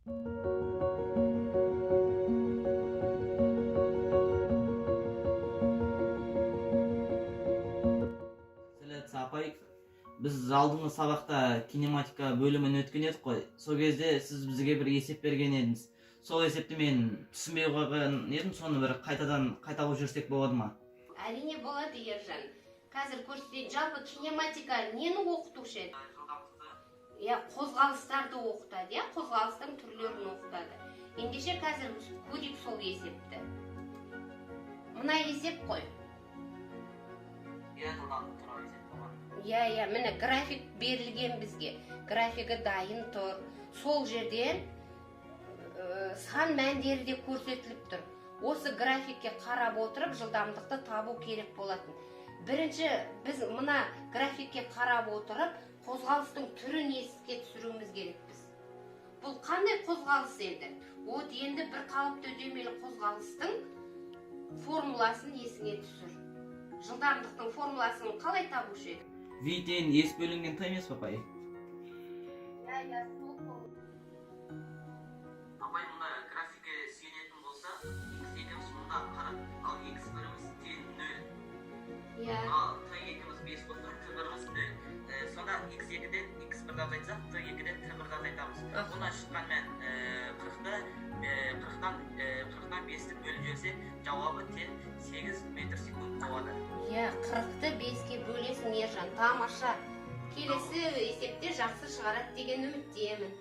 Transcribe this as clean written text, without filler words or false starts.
Сәлеметсіз апай, біз алдыңғы сабақта кинематика бөлімін өткен едік қой. Сол кезде сіз бізге бір есеп берген едіңіз. Сол есепті мен түсінбей қойған едім, соны бір қайтадан қайталап жүрсек болады ма? Әрине болады, Ержан. Қазір көрсетейін, жалпы кинематика нені оқытушы еді? Қозғалыстарды оқытады, қозғалыстың түрлерін оқытады. Ендеше қазір көрейік сол есепті. Мына есеп қой. Міне график берілген бізге. Графигі дайын тұр. Сол жерден сан мәндері де көрсетіліп тұр. Осы графикке қарап отырып жылдамдықты табу керек болатын. Бірінші біз мына графикке қарап отырып қозғалыстың түрін еске түсіруіміз керекпіз. Бұл қандай қозғалыс еді? Енді бір қалыпты үдемелі қозғалыстың формуласын есіңе түсір. Жылдамдықтың формуласын қалай табушы еді? V тең ес бөлінген т емес, папай? Апай, мұнда графикі сүйенетін болса, x екіміз мұнда қарап, ал x біріміз тең 0. Ал t екіміз 5 болса, t біріміз 0. Сонда x екіден x бірді азайтсақ, t екіден t бірді азайтамыз. Бұнан шыққан мән 40-тан 5-ті бөліп жіберсек, жауабы тең 8 метр секунд болады. 40-ты 5-ке бөлесің, Ержан, тамаша. Келесі есепте жақсы шығарады деген үміттемін.